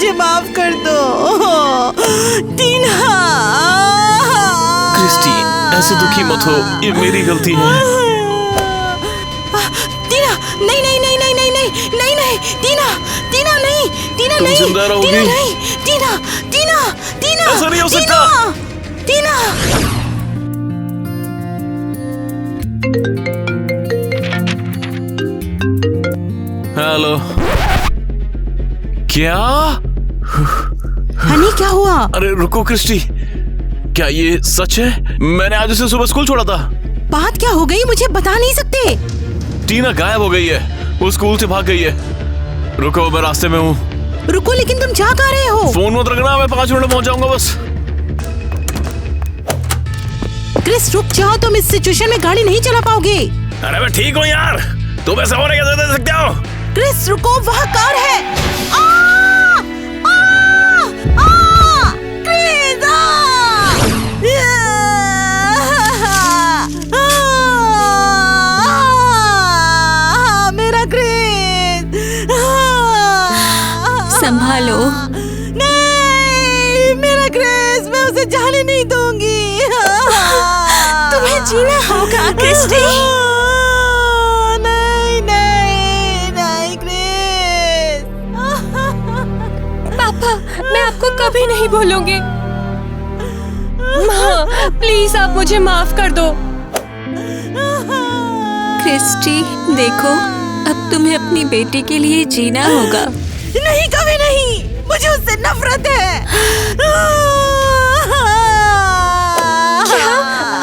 मुझे माफ कर दो। टीना। क्रिस्टी, ऐसे दुखी मत हो, ये मेरी गलती है। टीना, नहीं नहीं नहीं नहीं नहीं नहीं नहीं नहीं, टीना, टीना नहीं, टीना तुम नहीं, जिंदा रहोगी। टीना नहीं, टीना, टीना, टीना, ऐसा नहीं हो सकता। टीना। हेलो। क्या? हनी, क्या हुआ? अरे रुको क्रिस्टी, क्या ये सच है? मैंने आज उसे सुबह स्कूल छोड़ा था। बात क्या हो गई, मुझे बता नहीं सकते? टीना गायब हो गई है, वो स्कूल से भाग गई है। रुको, मैं रास्ते में हूँ। रुको, लेकिन तुम जा कहाँ रहे हो? फोन मत रखना, मैं 5 मिनट में पहुंच जाऊंगा बस। क्रिस, रुक जाओ, तुम इस सिचुएशन में गाड़ी नहीं चला पाओगे। अरे मैं ठीक हूँ यार, तुम ऐसा होने कैसे दे सकते हो? क्रिस रुको, वहाँ कार है। क्रिस, मेरा क्रिस। संभालो। नहीं, मेरा क्रिस, मैं उसे जाने नहीं दूंगी। तुम्हें जीना होगा क्रिस्टी। नहीं नहीं नहीं क्रिस। पापा, मैं आपको कभी नहीं भूलूंगी। माँ, प्लीज आप मुझे माफ कर दो। क्रिस्टी, देखो, अब तुम्हें अपनी बेटी के लिए जीना होगा। नहीं, कभी नहीं, मुझे उससे नफरत है। क्या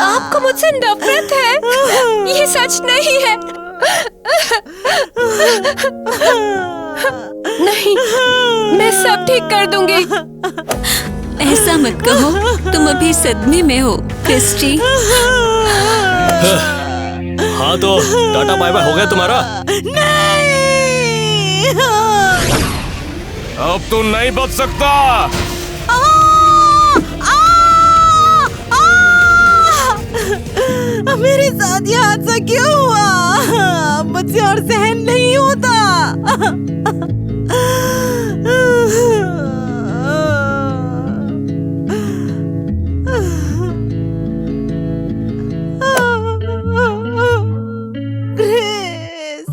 आपको मुझसे नफरत है? ये सच नहीं है। नहीं, मैं सब ठीक कर दूंगी। ऐसा मत कहो, तुम अभी सदमे में हो क्रिस्टी। हाँ तो टाटा बाय बाय हो गया तुम्हारा? नहीं। अब तू नहीं बच सकता। मेरे साथ ये हादसा क्यों हुआ? मुझसे और सहन नहीं होता। क्रिस,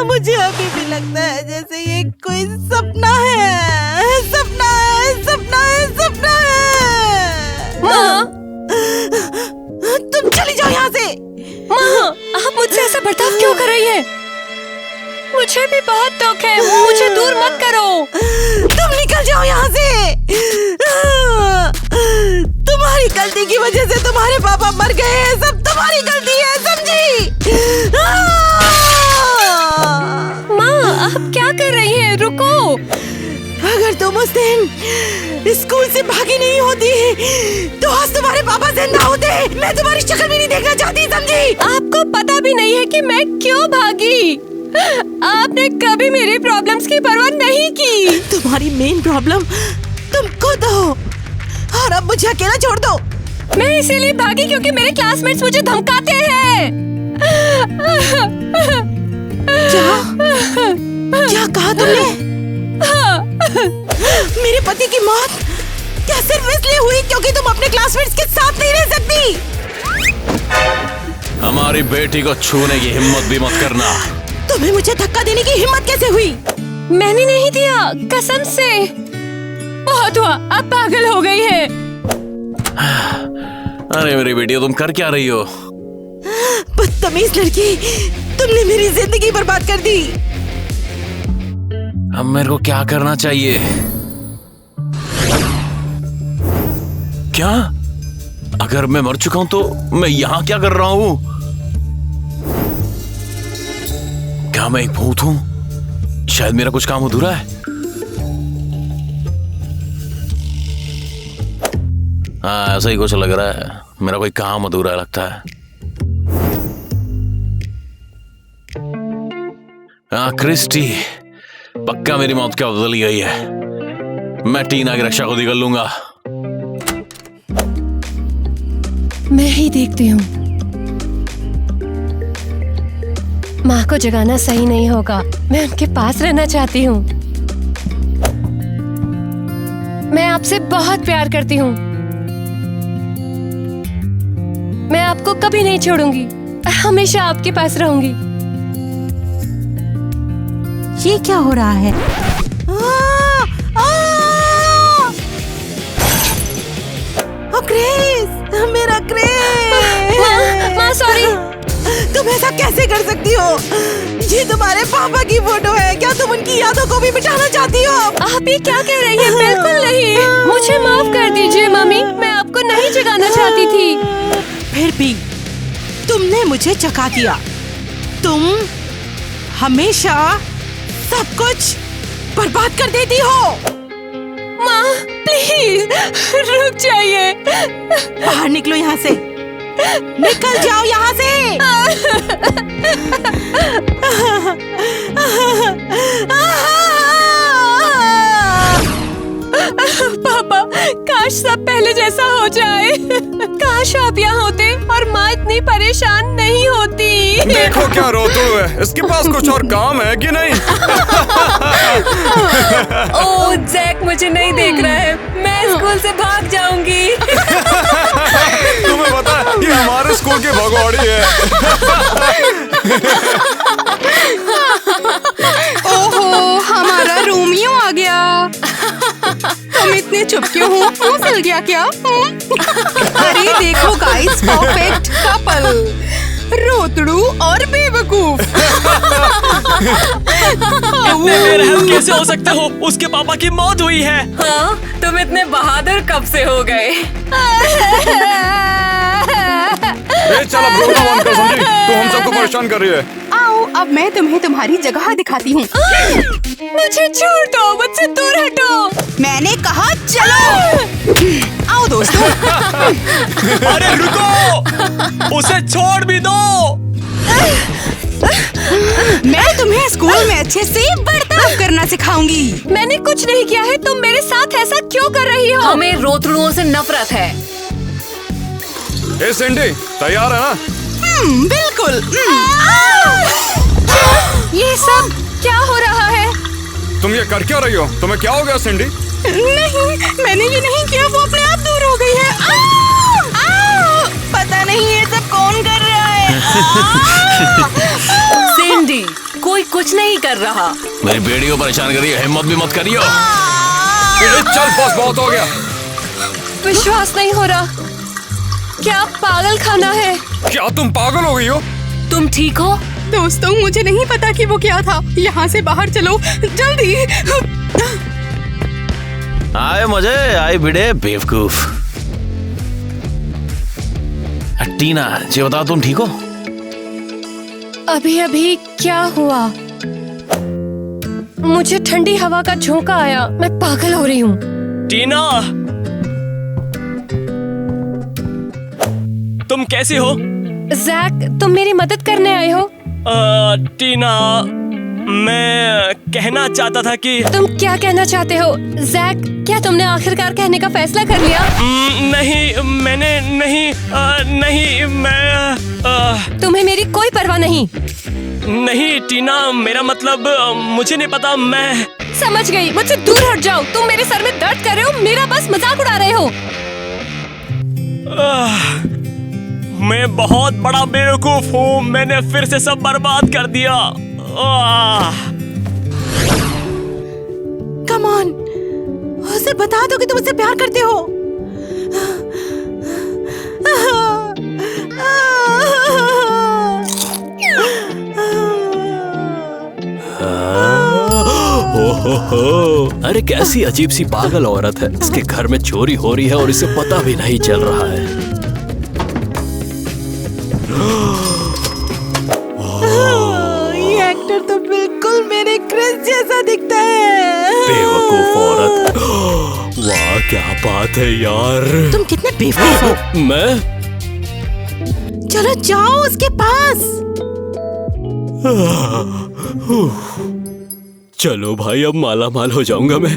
मुझे अभी भी लगता है जैसे ये कोई सपना है, सपना है, सपना है, सपना है। माँ, तुम चली जाओ यहाँ से। माँ, आप मुझसे ऐसा बर्ताव क्यों कर रही है? मुझे भी बहुत दुख है, मुझे दूर मत करो। तुम निकल जाओ यहाँ से। तुम्हारी गलती की वजह से तुम्हारे पापा मर गए हैं, सब तुम्हारी गलती है, समझी? माँ, आप क्या कर रही हैं? रुको। अगर तुम उस दिन स्कूल से भागी नहीं होती तो आज तुम्हारे पापा जिंदा होते। मैं तुम्हारी शक्ल भी नहीं देखना चाहती, समझी? आपको पता भी नहीं है कि मैं क्यों भागी। आपने कभी मेरी प्रॉब्लम्स की परवाह नहीं की। तुम्हारी मेन प्रॉब्लम तुम खुद हो और अब मुझे अकेला छोड़ दो। मैं इसीलिए भागी क्योंकि मेरे क्लासमेट्स मुझे धमकाते हैं। क्या कहा तुमने? मेरे पति की मौत क्या सिर्फ इसलिए हुई क्योंकि तुम अपने क्लासमेट्स के साथ नहीं रह सकती? हमारी बेटी को छूने की हिम्मत भी मत करना। तुम्हें मुझे धक्का देने की हिम्मत कैसे हुई? मैंने नहीं दिया, कसम से। बहुत हुआ, अब पागल हो गई है। अरे मेरी बेटी, तुम कर क्या रही हो? बदतमीज लड़की, तुमने मेरी जिंदगी बर्बाद कर दी। अब मेरे को क्या करना चाहिए? क्या? अगर मैं मर चुका हूं तो मैं यहाँ क्या कर रहा हूँ? क्या मैं एक भूत हूँ? शायद मेरा कुछ काम अधूरा है। हाँ, ऐसा ही कुछ लग रहा है, मेरा कोई काम अधूरा लगता है। हाँ क्रिस्टी, पक्का मेरी मौत क्या बदल गई है। मैं टीना की रक्षा खुद ही कर लूंगा। मैं ही देखती हूँ। माँ को जगाना सही नहीं होगा, मैं उनके पास रहना चाहती हूँ। मैं आपसे बहुत प्यार करती हूँ। मैं आपको कभी नहीं छोड़ूंगी, हमेशा आपके पास रहूंगी। ये क्या हो रहा है? क्रिस, मेरा क्रिस। माँ सॉरी। तुम ऐसा कैसे कर सकती हो? ये तुम्हारे पापा की फोटो है। क्या तुम उनकी यादों को भी मिटाना चाहती हो? आप ये क्या कह रही हैं? बिल्कुल नहीं। मुझे माफ कर दीजिए मम्मी, मैं आपको नहीं जगाना चाहती थी। फिर भी तुमने मुझे जगा दिया। तुम हमेशा सब कुछ बर्बाद कर देती हो। माँ प्लीज रुक जाइए। बाहर निकलो यहाँ से। निकल जाओ यहाँ से। पापा, काश सब पहले जैसा हो जाए। काश आप यहाँ होते और माँ इतनी परेशान नहीं होती। देखो क्या रोतड़ू है, इसके पास कुछ और काम है कि नहीं? ओह जैक मुझे नहीं देख रहा है, मैं स्कूल से भाग जाऊंगी। तुम्हें पता है ये हमारे स्कूल की भगोड़ी है। ओहो, हमारा रोमियो आ गया। तुम इतने चुप क्यों हो? मुंह सिल गया क्या? अरे देखो गाइस, परफेक्ट कपल, रोतड़ू और बेवकूफ। इतने बेरहम कैसे हो सकते हो? उसके पापा की मौत हुई है। हाँ, तुम इतने बहादुर कब से हो गए? चल अब रोना बंद कर समझी, तू हम सबको परेशान कर रही है। आओ, अब मैं तुम्हें तुम्हारी जगह दिखाती हूँ। मुझे छोड़ दो, मुझसे दूर हटो। मैंने कहा चलो। आओ दोस्तों। अरे रुको, उसे छोड़ भी दो। मैं तुम्हें स्कूल में अच्छे से बर्ताव करना सिखाऊंगी। मैंने कुछ नहीं किया है, तुम मेरे साथ ऐसा क्यों कर रही हो? हमें रोतड़ुओं से नफरत है। ए सिंडी, तैयार है ना? बिल्कुल। ये सब क्या हो रहा है? तुम ये कर क्या रही हो? तुम्हें क्या हो गया सिंडी? नहीं, मैंने ये नहीं किया, वो अपने आप दूर हो गई है। पता नहीं ये सब कौन कर रहा है। सिंडी, कोई कुछ नहीं कर रहा। मेरी बेटी को परेशान करिए, हिम्मत भी मत करियो। चल बस, बहुत हो गया। विश्वास नहीं हो रहा, क्या पागल खाना है? क्या तुम पागल हो गई हो? तुम ठीक हो? दोस्तों, मुझे नहीं पता कि वो क्या था। यहाँ से बाहर चलो जल्दी। आए मजे, आए भिड़े बेवकूफ। टीना, जी बताओ तुम ठीक हो? अभी अभी क्या हुआ? मुझे ठंडी हवा का झोंका आया, मैं पागल हो रही हूँ। टीना, तुम कैसी हो? जैक, तुम मेरी मदद करने आए हो? टीना, मैं कहना चाहता था कि तुम क्या कहना चाहते हो? जैक, क्या तुमने आखिरकार कहने का फैसला कर लिया? नहीं, मैंने नहीं, मैं तुम्हें मेरी कोई परवाह नहीं? नहीं टीना, मेरा मतलब मुझे नहीं पता। मैं समझ गई, मुझसे दूर हट जाओ। तुम मेरे सर में दर्द कर रहे हो, मेरा बस मजाक उड़ा रहे हो। मैं बहुत बड़ा बेवकूफ हूँ, मैंने फिर से सब बर्बाद कर दिया। कम ऑन, उसे बता दो कि तुम उससे प्यार करते हो। अरे कैसी अजीब सी पागल औरत है। इसके घर में चोरी हो रही है और इसे पता भी नहीं चल रहा है। ये एक्टर तो बिल्कुल मेरे क्रिस जैसा दिखता है। बेवकूफ औरत। वाह क्या बात है यार। तुम कितने बेवकूफ हो। मैं चलो जाओ उसके पास। चलो भाई, अब माला माल हो जाऊंगा मैं।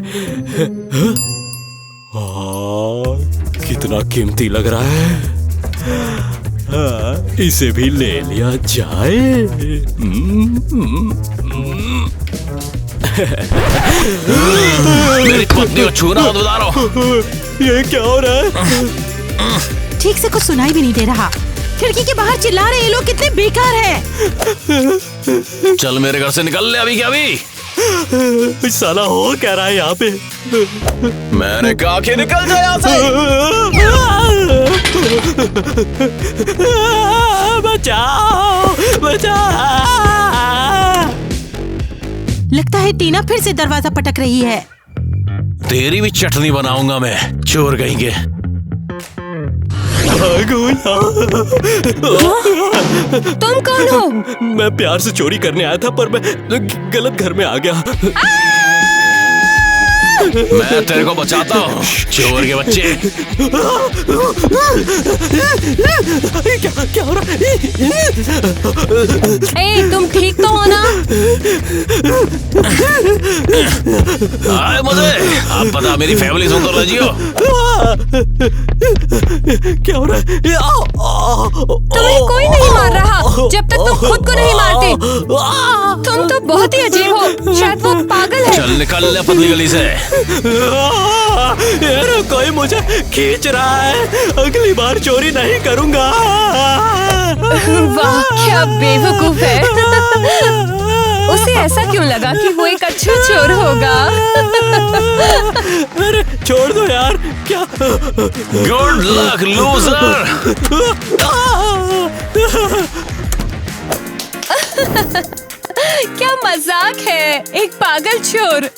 कितना कीमती लग रहा है। इसे भी ले लिया जाए। मेरी पत्नी को छूना मत बता रहा हूँ। ये क्या हो रहा है? ठीक से कुछ सुनाई भी नहीं दे रहा। खिड़की के बाहर चिल्ला रहे ये लोग कितने बेकार हैं। चल मेरे घर से निकल ले अभी के अभी। साला हो क्या रहा है यहाँ पे? मैंने कहा कि निकल जा यहाँ से। बचाओ बचाओ। लगता है टीना फिर से दरवाजा पटक रही है। तेरी भी चटनी बनाऊंगा मैं, चोर कहेंगे। तुम कौन हो? मैं प्यार से चोरी करने आया था पर मैं गलत घर में आ गया। मैं तेरे को बचाता हूँ, चोर के बच्चे। क्या हो रहा है? ए, तुम ठीक तो हो ना? आए मुझे अब पता मेरी फैमिली सुंदर रही हो। क्या हो रहा है? तुम्हें कोई नहीं मार रहा जब तक तुम खुद को नहीं मारते। तुम तो बहुत ही अजीब हो। शायद वो पागल है। चल निकल ले पतली गली से। यार कोई मुझे खींच रहा है। अगली बार चोरी नहीं करूंगा। वाह क्या बेवकूफ है। उसे ऐसा क्यों लगा कि वो एक अच्छा चोर होगा? अरे छोड़ दो यार। क्या? Good luck loser. क्या मजाक है, एक पागल चोर।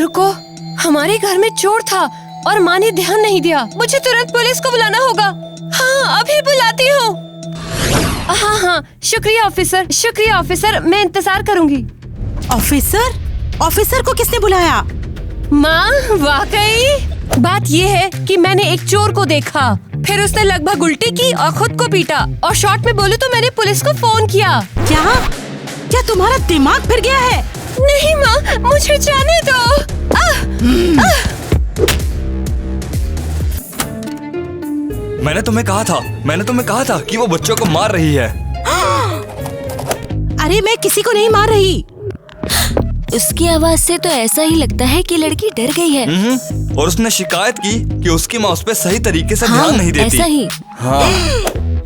रुको, हमारे घर में चोर था और माँ ने ध्यान नहीं दिया। मुझे तुरंत पुलिस को बुलाना होगा। हाँ अभी बुलाती हूँ। हाँ शुक्रिया ऑफिसर, शुक्रिया ऑफिसर, मैं इंतजार करूँगी। ऑफिसर? ऑफिसर को किसने बुलाया? माँ वाकई बात ये है कि मैंने एक चोर को देखा, फिर उसने लगभग उल्टी की और खुद को पीटा, और शॉर्ट में बोलूं तो मैंने पुलिस को फोन किया। क्या तुम्हारा दिमाग फिर गया है? नहीं माँ, मुझे जाने दो। मैंने तुम्हें कहा था कि वो बच्चों को मार रही है। अरे मैं किसी को नहीं मार रही। उसकी आवाज से तो ऐसा ही लगता है कि लड़की डर गई है। और उसने शिकायत की कि उसकी माँ उस पर सही तरीके से ध्यान नहीं देती। ऐसा ही। हाँ।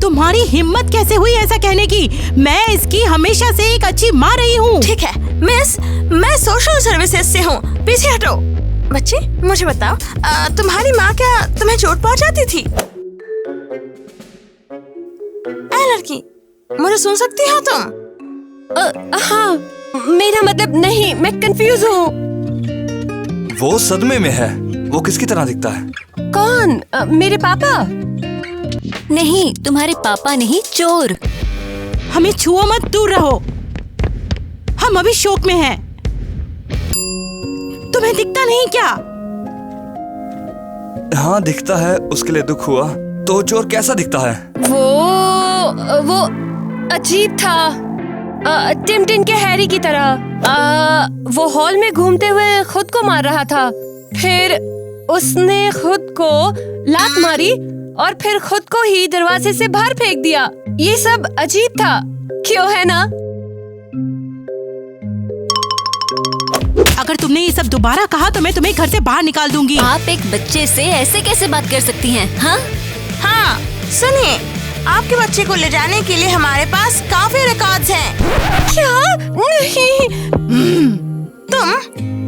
तुम्हारी हिम्मत कैसे हुई ऐसा कहने की? मैं इसकी हमेशा से एक अच्छी माँ रही हूँ। ठीक है मिस, मैं सोशल सर्विसेज से हूँ। पीछे हटो। बच्चे मुझे बताओ, तुम्हारी माँ क्या तुम्हें चोट पहुँचाती थी? लड़की, मुझे सुन सकती हो तुम? हाँ, मेरा मतलब नहीं, मैं कंफ्यूज हूँ। वो सदमे में है। वो किसकी तरह दिखता है? कौन? मेरे पापा? नहीं, तुम्हारे पापा नहीं, चोर। हमें छुओ मत, दूर रहो। हम अभी शोक में हैं। तुम्हें दिखता नहीं क्या? हाँ दिखता है, उसके लिए दुख हुआ। तो चोर कैसा दिखता है? वो अजीब था, टिमटिन के हैरी की तरह। वो हॉल में घूमते हुए खुद को मार रहा था, फिर उसने खुद को लात मारी और फिर खुद को ही दरवाजे से बाहर फेंक दिया। ये सब अजीब था, क्यों है ना? अगर तुमने ये सब दोबारा कहा तो मैं तुम्हें घर से बाहर निकाल दूंगी। आप एक बच्चे से ऐसे कैसे बात कर सकती हैं? हाँ सुनिए, आपके बच्चे को ले जाने के लिए हमारे पास काफी रिकॉर्ड्स हैं। क्या? नहीं। तुम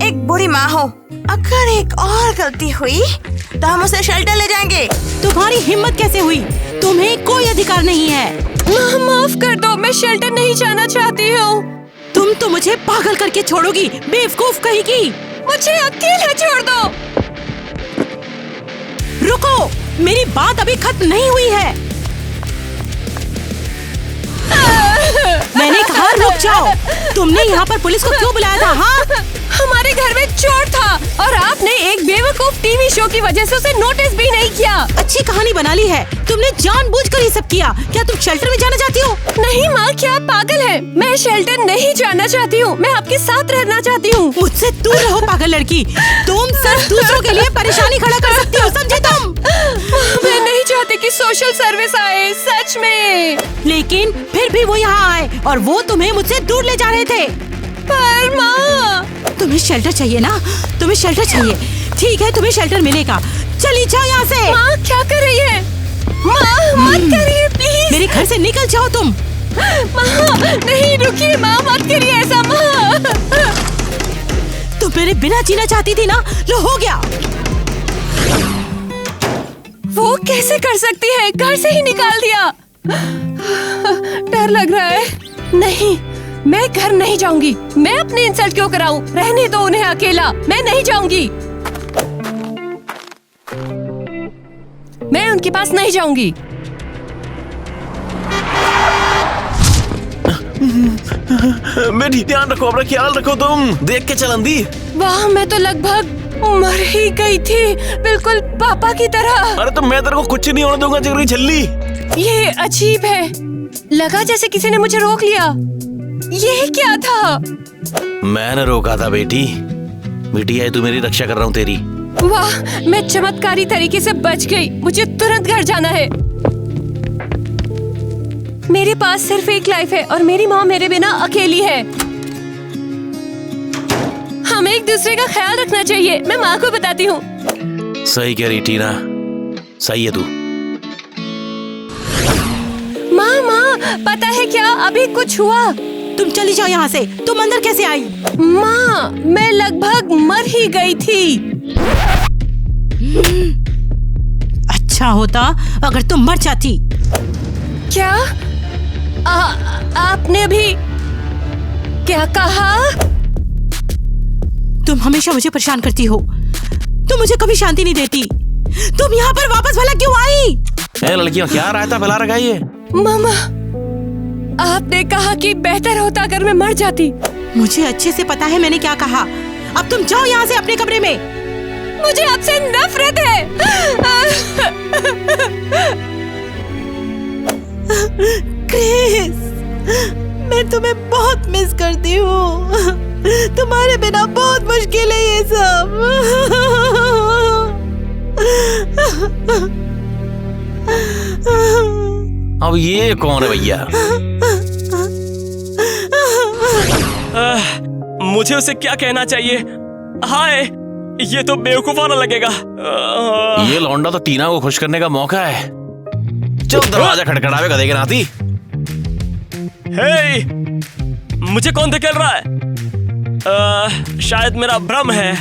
एक बुरी माँ हो। अगर एक और गलती हुई तो हम उसे शेल्टर ले जाएंगे। तुम्हारी हिम्मत कैसे हुई? तुम्हें कोई अधिकार नहीं है। माफ कर दो, मैं शेल्टर नहीं जाना चाहती हूँ। तुम तो मुझे पागल करके छोड़ोगी, बेवकूफ कहेगी। मुझे अकेला छोड़ दो। रुको, मेरी बात अभी खत्म नहीं हुई है। मैंने कहा रुक जाओ। तुमने यहाँ पर पुलिस को क्यों बुलाया था? हाँ, हमारे घर में चोर था और आपने एक बेवकूफ टीवी शो की वजह से उसे नोटिस भी नहीं किया। अच्छी कहानी बना ली है। तुमने जानबूझकर ये सब किया। क्या तुम शेल्टर में जाना चाहती हो? नहीं माँ, क्या आप पागल हैं? मैं शेल्टर नहीं जाना चाहती हूँ, मैं आपके साथ रहना चाहती हूँ। मुझसे दूर रहो पागल लड़की। तुम सिर्फ दूसरों के लिए परेशानी खड़ा कर सकती हो, समझे तुम? मैं नहीं चाहती कि सोशल सर्विस आए, सच में। लेकिन फिर भी वो यहाँ आए और वो तुम्हें मुझसे दूर ले जा रहे थे। पर माँ, तुम्हें शेल्टर चाहिए ना? तुम्हें शेल्टर चाहिए, ठीक है, तुम्हें शेल्टर मिलेगा। चली जाओ यहाँ से। माँ क्या कर रही है? माँ मत करिए प्लीज। मेरे घर से निकल जाओ तुम। माँ नहीं, रुकिए माँ, मत करिए ऐसा माँ। तुम मेरे बिना जीना चाहती थी ना, लो हो गया। वो कैसे कर सकती है? घर से ही निकाल दिया। डर लग रहा है। नहीं, मैं घर नहीं जाऊंगी। मैं अपने इंसल्ट क्यों कराऊं? रहने दो उन्हें अकेला, मैं नहीं जाऊंगी। मैं उनके पास नहीं जाऊंगी। बेटी ध्यान रखो, अपना ख्याल रखो, तुम देख के चल अंधी। वाह, मैं तो लगभग मर ही गई थी, बिल्कुल पापा की तरह। अरे तो मैं तेरे को कुछ नहीं होने दूंगा चिगरी छल्ली। ये अजीब है, लगा जैसे किसी ने मुझे रोक लिया। ये क्या था? मैंने रोका था बेटी। बिटिया तू मेरी रक्षा कर रहा हूँ तेरी। वाह, मैं चमत्कारी तरीके से बच गई। मुझे तुरंत घर जाना है। मेरे पास सिर्फ एक लाइफ है और मेरी माँ मेरे बिना अकेली है। हमें एक दूसरे का ख्याल रखना चाहिए। मैं माँ को बताती हूँ। सही कह रही टीना, सही है तू। माँ, पता है क्या, अभी कुछ हुआ। तुम चली जाओ यहाँ से। तुम अंदर कैसे आई? माँ, मैं लगभग मर ही गई थी। अच्छा होता अगर तुम मर जाती। क्या? आपने अभी क्या कहा? तुम हमेशा मुझे परेशान करती हो। तुम मुझे कभी शांति नहीं देती। तुम यहाँ पर वापस भला क्यों आई? लड़कियां क्या रायता फैला रखा है ये? मामा, आपने कहा कि बेहतर होता अगर मैं मर जाती। मुझे अच्छे से पता है मैंने क्या कहा। अब तुम जाओ यहाँ से अपने कमरे में। मुझे आपसे नफरत है। क्रिस, मैं तुम्हें बहुत मिस करती हूँ। तुम्हारे बिना बहुत मुश्किल है ये सब। अब ये कौन है भैया? मुझे उसे क्या कहना चाहिए? हाय, ये तो बेवकूफाना लगेगा। ये लौंडा तो टीना को खुश करने का मौका है। चल दरवाजा खटखटावे गधे के नाती। हे, मुझे कौन धकेल रहा है? शायद मेरा भ्रम है।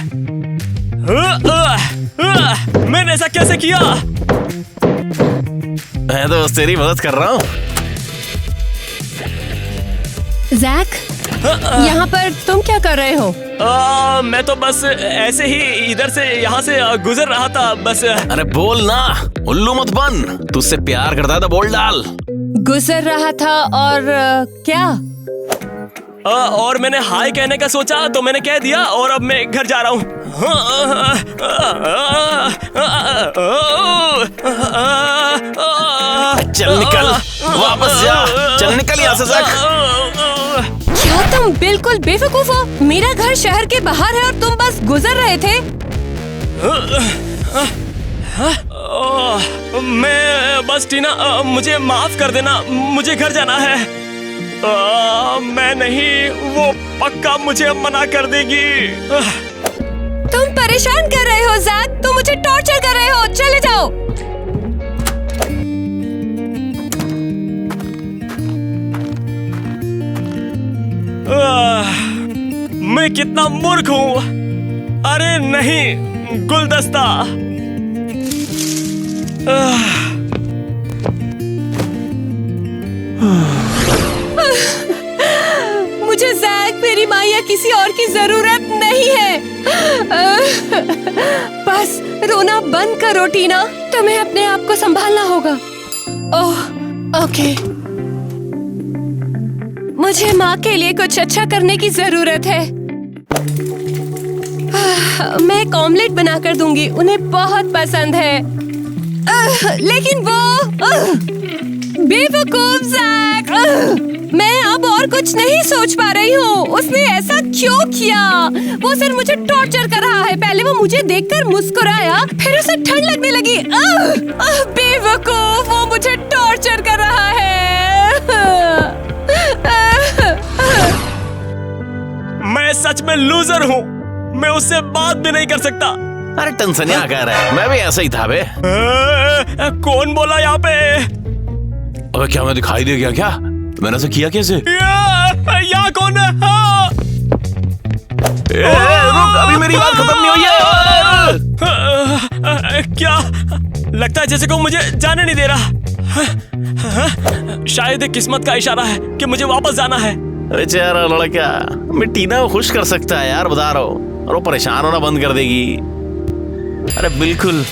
मैंने ऐसा कैसे किया? मैं तो बस तेरी मदद कर रहा हूँ। जैक, यहाँ पर तुम क्या कर रहे हो? मैं तो बस ऐसे ही इधर से यहाँ से गुजर रहा था बस। अरे बोल ना, उल्लू मत बन। तुझसे प्यार करता है तो बोल डाल। गुजर रहा था और क्या? और मैंने हाय कहने का सोचा तो मैंने कह दिया और अब मैं घर जा रहा हूँ। चल निकल, वापस जा। चल निकल यहाँ से जैक। क्या तुम बिल्कुल बेवकूफ हो? मेरा घर शहर के बाहर है और तुम बस गुजर रहे थे। मैं बस टीना, मुझे माफ कर देना, मुझे घर जाना है। मैं नहीं, वो पक्का मुझे मना कर देगी। तुम परेशान कर रहे हो जैक, तुम मुझे टॉर्चर कर रहे हो। चले जाओ। मैं कितना मूर्ख हूँ। अरे नहीं, गुलदस्ता। मुझे जैक, मेरी माँ या किसी और की जरूरत नहीं है। बस रोना बंद करो टीना, तुम्हें अपने आप को संभालना होगा। ओह, ओके। मुझे माँ के लिए कुछ अच्छा करने की जरूरत है। मैं एक ऑमलेट बनाकर दूंगी, उन्हें बहुत पसंद है। लेकिन वो बेवकूफ जैक, मैं अब और कुछ नहीं सोच पा रही हूँ। उसने ऐसा क्यों किया? वो सिर्फ मुझे टॉर्चर कर रहा है। पहले वो मुझे देखकर मुस्कुराया, फिर उसे ठंड लगने लगी। बेवकूफ, वो मुझे टॉर्चर कर रहा है। सच में लूजर हूँ। मैं उससे बात भी नहीं कर सकता। अरे टेंशन क्या कर रहा है, मैं भी ऐसा ही था बे। कौन बोला यहाँ पे? अबे क्या मैं दिखाई दे गया क्या? मैंने ऐसा किया कैसे? यहाँ कौन है? रुक, अभी मेरी बात खत्म नहीं हुई है। क्या लगता है जैसे को मुझे जाने नहीं दे रहा। शायद एक किस्मत का इशारा है कि मुझे वापस जाना है। अरे चेहरा लड़का, मैं टीना को खुश कर सकता है यार, बता रहा हूँ। और वो परेशान होना बंद कर देगी। अरे बिल्कुल,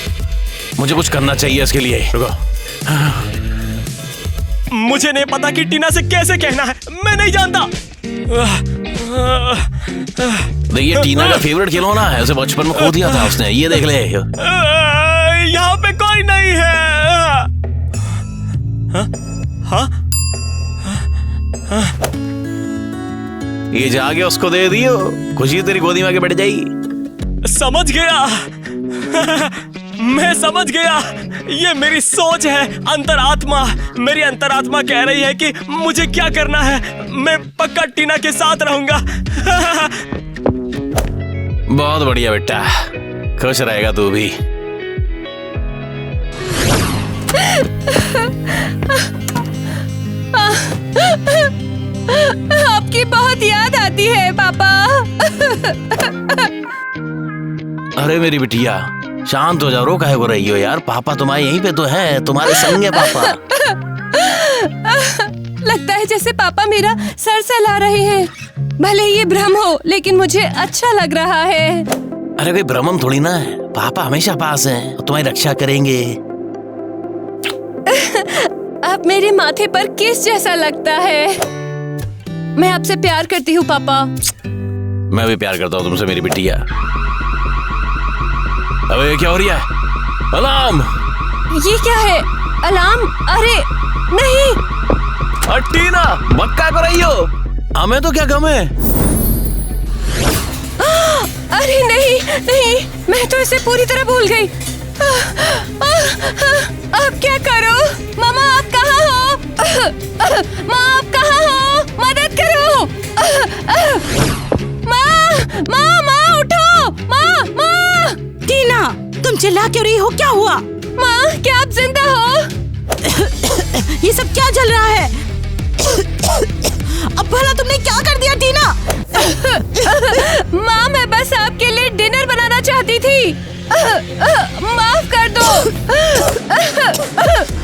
मुझे कुछ करना चाहिए इसके लिए। रुको। मुझे नहीं पता कि टीना से कैसे कहना है, मैं नहीं जानता। देखिए, टीना का फेवरेट खिलौना है, उसे बचपन में खो दिया था उसने। ये देख ले। यहाँ पे कोई नहीं है। हाँ? ये जाके उसको दे दियो, खुशी तेरी गोदी में आके बैठ जाएगी। समझ गया। मैं समझ गया। ये मेरी सोच है, अंतरात्मा। मेरी अंतरात्मा कह रही है कि मुझे क्या करना है। मैं पक्का टीना के साथ रहूंगा। बहुत बढ़िया बेटा, खुश रहेगा तू भी। आपकी बहुत याद आती है पापा। अरे मेरी बिटिया, शांत हो जाओ, रो काहे को रही हो यार? पापा तुम्हारे यहीं पे तो है, तुम्हारे संग है पापा। लगता है जैसे पापा मेरा सर सहला रहे हैं। भले ये भ्रम हो, लेकिन मुझे अच्छा लग रहा है। अरे कोई भ्रम थोड़ी ना है, पापा हमेशा पास हैं, तुम्हारी रक्षा करेंगे। आप मेरे माथे पर किस जैसा लगता है। मैं आपसे प्यार करती हूँ पापा। मैं भी प्यार करता हूँ तुमसे मेरी बिटिया। अबे क्या हो रही है? अलार्म! ये क्या है? अलार्म? अरे नहीं। टीना, बक्का को रही हो? हमें तो क्या गम है? अरे नहीं नहीं, मैं तो इसे पूरी तरह भूल गई। अब क्या करो? मामा आप कहाँ हो? माँ आप कहाँ हो? मदद करो। माँ माँ माँ उठो। माँ माँ। टीना, तुम चिल्ला क्यों रही हो? क्या हुआ? माँ क्या आप जिंदा हो? ये सब क्या चल रहा है? अब भला तुमने क्या कर दिया टीना? माँ मैं बस आपके लिए डिनर बनाना चाहती थी। माफ कर दो।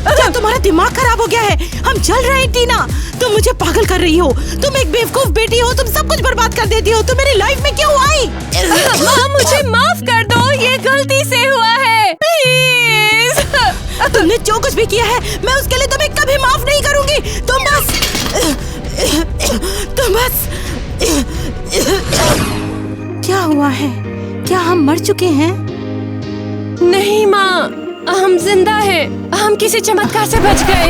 क्या तुम्हारा दिमाग खराब हो गया है? हम चल रहे हैं टीना, तुम मुझे पागल कर रही हो। तुम एक बेवकूफ बेटी हो, तुम सब कुछ बर्बाद कर देती हो। तुम मेरी लाइफ में क्यों आई? माँ मुझे माफ कर दो, ये गलती से हुआ है, प्लीज। तुमने जो कुछ भी किया है, मैं उसके लिए तुम्हें कभी माफ नहीं करूंगी। तुम बस क्या हुआ है? क्या हम मर चुके हैं? नहीं माँ, हम जिंदा हैं। हम किसी चमत्कार से बच गए।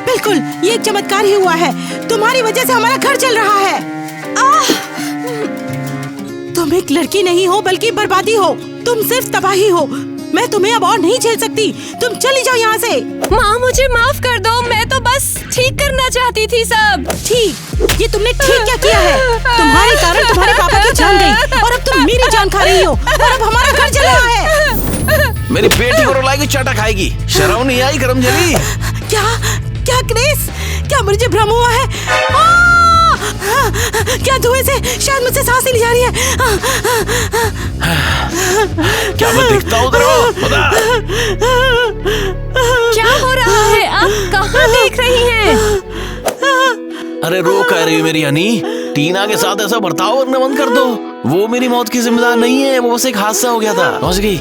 बिल्कुल, ये एक चमत्कार ही हुआ है। तुम्हारी वजह से हमारा घर चल रहा है। तुम एक लड़की नहीं हो, बल्कि बर्बादी हो। तुम सिर्फ तबाही हो। मैं तुम्हें अब और नहीं झेल सकती। तुम चली जाओ यहाँ से। माँ मुझे माफ कर दो, मैं तो बस ठीक करना चाहती थी सब। ठीक? ये तुमने ठीक क्या किया है? तुम्हारे कारण तुम्हारे पापा की जान गई और अब तुम मेरी जान खा रही हो और अब हमारा घर जल रहा है। मेरी बेटी को रुलाएगी, चाटा खाएगी। शर्म नहीं आई गरम जली? क्या क्या क्रिस? क्या मुझे भ्रम हुआ है? क्या धुएं से शायद मुझसे सांस नहीं जा रही है। क्या मैं दिखता हूँ तेरे को? बता। क्या हो रहा है? आप कहाँ देख रही हैं? अरे रो कह रही है मेरी हनी? टीना के साथ ऐसा बर्ताव करना बंद कर दो। वो मेरी मौत की जिम्मेदार नहीं है, वो बस एक हादसा हो गया था। पहुंच गई।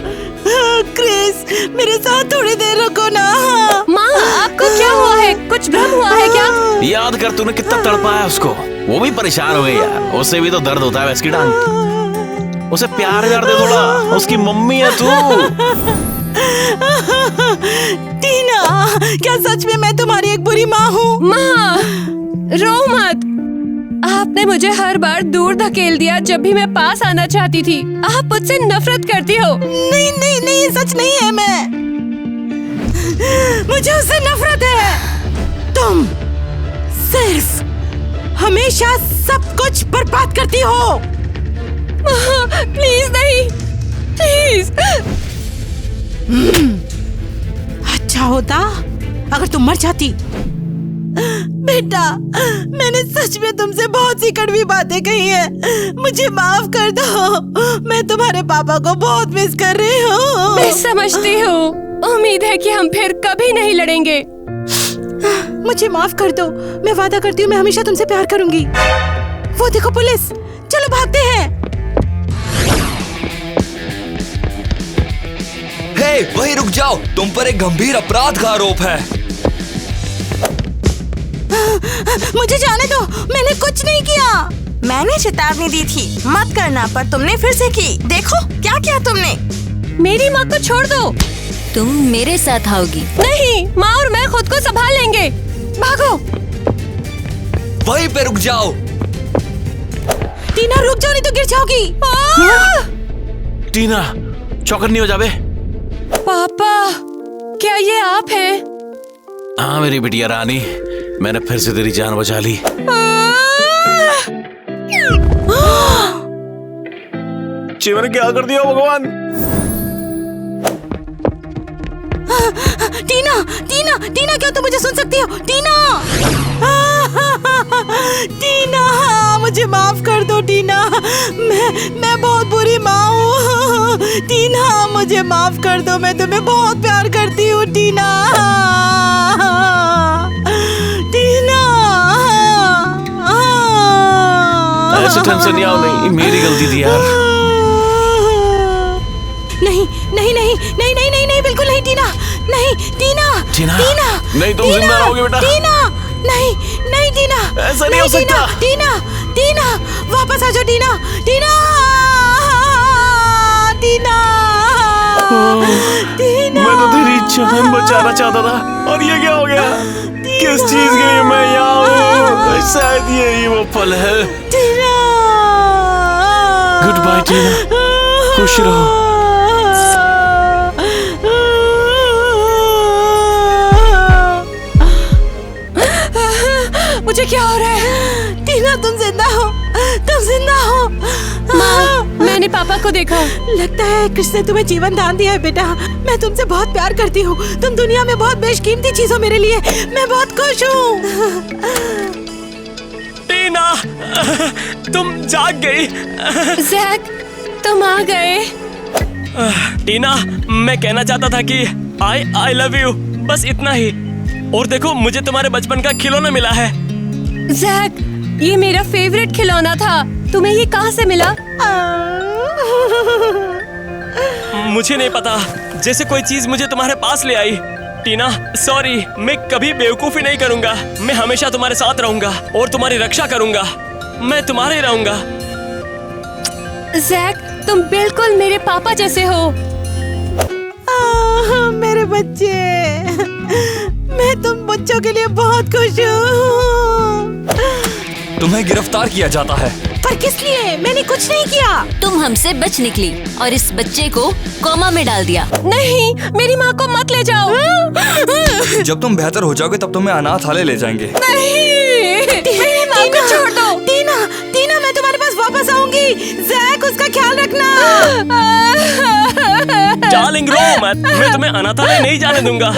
क्रिस, मेरे साथ थोड़ी देर रुको ना। माँ आपको क्या हुआ है? कुछ भ्रम हुआ है क्या? याद कर तूने कितना तड़पाया उसको। वो भी परेशान हो गई यार, उससे भी तो दर्द होता है वैसे की टांग। उसे प्यार कर दे थोड़ा, उसकी मम्मी है तू। टीना, क्या सच में मैं तुम्हारी एक बुरी माँ हूँ? माँ रो मत। आपने मुझे हर बार दूर धकेल दिया जब भी मैं पास आना चाहती थी। आप मुझसे नफरत करती हो। नहीं नहीं नहीं, सच नहीं है। मुझे उससे नफरत है। तुम सिर्फ हमेशा सब कुछ बर्बाद करती हो। प्लीज नहीं, प्लीज। अच्छा होता अगर तुम मर जाती। बेटा, मैंने सच में तुमसे बहुत सी कड़वी बातें कही है, मुझे माफ कर दो। मैं तुम्हारे पापा को बहुत मिस कर रही हूँ। मैं समझती हूँ। उम्मीद है कि हम फिर कभी नहीं लड़ेंगे। मुझे माफ कर दो। मैं वादा करती हूँ मैं हमेशा तुमसे प्यार करूंगी। वो देखो पुलिस, चलो भागते हैं। हे, वहीं रुक जाओ, तुम पर एक गंभीर अपराध का आरोप है। मुझे जाने दो, मैंने कुछ नहीं किया। मैंने चेतावनी दी थी मत करना, पर तुमने फिर से की। देखो क्या किया तुमने। मेरी माँ को छोड़ दो। तुम मेरे साथ आओगी। नहीं, माँ और मैं खुद को संभाल लेंगे। भागो। वहीं पे रुक जाओ। टीना रुक जाओ, नहीं तो गिर जाओगी। टीना, चौकन्नी नहीं हो जाबे। पापा, क्या ये आप हैं? हाँ मेरी बिटिया रानी, मैंने फिर से तेरी जान बचा ली। मैंने क्या कर दिया भगवान। टीना, टीना, टीना, क्या तुम मुझे सुन सकती हो? टीना, टीना, मुझे माफ कर दो टीना। मैं बहुत बुरी माँ हूँ। टीना, मुझे माफ कर दो, मैं तुम्हें बहुत प्यार करती हूँ टीना। टीना, ऐसे टेंशन नहीं आओ, नहीं मेरी गलती थी यार। नहीं नहीं नहीं नहीं नहीं नहीं नहीं, बिल्कुल नहीं टीना, नहीं टीना, टीना, टीना, नहीं तुम जिंदा रहोगे बेटा। टीना, नहीं नहीं टीना, ऐसा नहीं हो सकता। टीना, टीना, वापस आ जाओ टीना, टीना, टीना, टीना। मैं तो तेरी जान बचाना चाहता था और ये क्या हो गया? किस चीज के लिए मैं यहाँ हूँ? शायद यही वो पल है। टीना, गुड बाय टीना, खुश रहो। मुझे क्या हो रहा है? टीना, तुम जिंदा हो, तुम जिंदा हो। माँ, मैंने पापा को देखा। लगता है कृष्ण ने तुम्हें जीवन दान दिया है बेटा। मैं तुमसे बहुत प्यार करती हूँ। तुम दुनिया में बहुत बेशकीमती चीज हो मेरे लिए। मैं बहुत खुश हूँ। टीना, तुम जाग गई। जैक, तुम आ गए। टीना, मैं कहना चाहता था कि आई लव यू, बस इतना ही। और देखो, मुझे तुम्हारे बचपन का खिलौना मिला है। जैक, ये मेरा फेवरेट खिलौना था। तुम्हें ये कहाँ से मिला? मुझे नहीं पता, जैसे कोई चीज मुझे तुम्हारे पास ले आई। टीना, सॉरी, मैं कभी बेवकूफी नहीं करूंगा। मैं हमेशा तुम्हारे साथ रहूंगा और तुम्हारी रक्षा करूंगा। मैं तुम्हारे ही रहूंगा। जैक, तुम बिल्कुल मेरे पापा जैसे हो। मेरे बच्चे, मैं तुम बच्चों के लिए बहुत खुश हूँ। तुम्हें गिरफ्तार किया जाता है। पर किस लिए? मैंने कुछ नहीं किया। तुम हमसे बच निकली और इस बच्चे को कोमा में डाल दिया। नहीं, मेरी माँ को मत ले जाओ। जब तुम बेहतर हो जाओगे तब तुम्हें अनाथालय ले जाएंगे। नहीं, मेरी माँ को छोड़ दो। टीना, टीना, मैं तुम्हारे पास वापस आऊंगी। जैक, उसका ख्याल रखना। डार्लिंग, रो मत, मैं तुम्हें अनाथालय नहीं जाने दूंगा।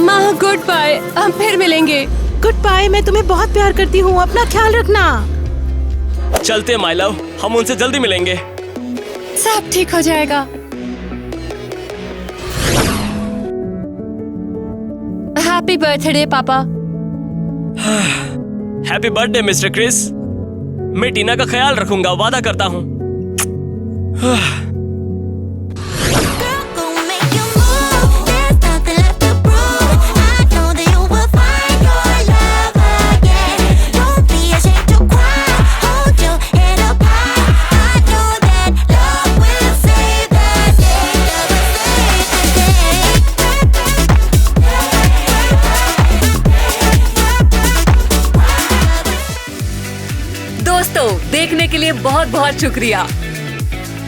माँ, गुड बाय, हम फिर मिलेंगे। गुड बाय, मैं तुम्हें बहुत प्यार करती हूँ। अपना ख्याल रखना। चलते माय लव, हम उनसे जल्दी मिलेंगे। सब ठीक हो जाएगा। हैप्पी बर्थडे पापा। Happy birthday mister Chris. मैं टीना का ख्याल रखूंगा, वादा करता हूँ। दोस्तों, देखने के लिए बहुत बहुत शुक्रिया।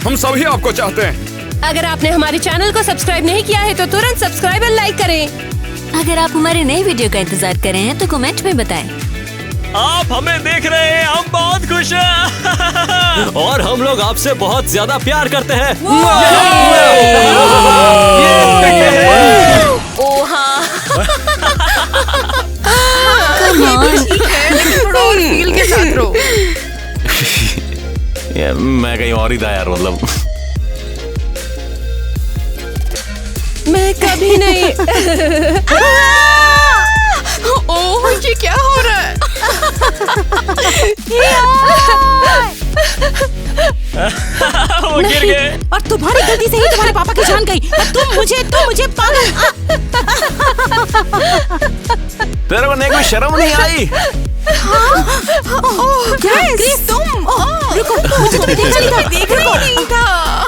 हम सभी आपको चाहते हैं। अगर आपने हमारे चैनल को सब्सक्राइब नहीं किया है तो तुरंत सब्सक्राइब और लाइक करें। अगर आप हमारे नए वीडियो का इंतजार कर रहे हैं तो कमेंट में बताएं। आप हमें देख रहे हैं, हम बहुत खुश हैं। और हम लोग आपसे बहुत ज्यादा प्यार करते हैं। ओ हाँ। ठीक है, लेकिन थोड़ा और फील के साथ रहो। मैं कहीं और ही था यार, मतलब मैं कभी नहीं। ओह, ये क्या हो रहा है? वो गिर गए। और तुम्हारी गलती से ही तुम्हारे पापा की जान गई। और तुम मुझे पागल। तेरे को कोई शर्म नहीं आई? क्या क्रिस, तुम रुको, मुझे तुम्हें देखा नहीं था।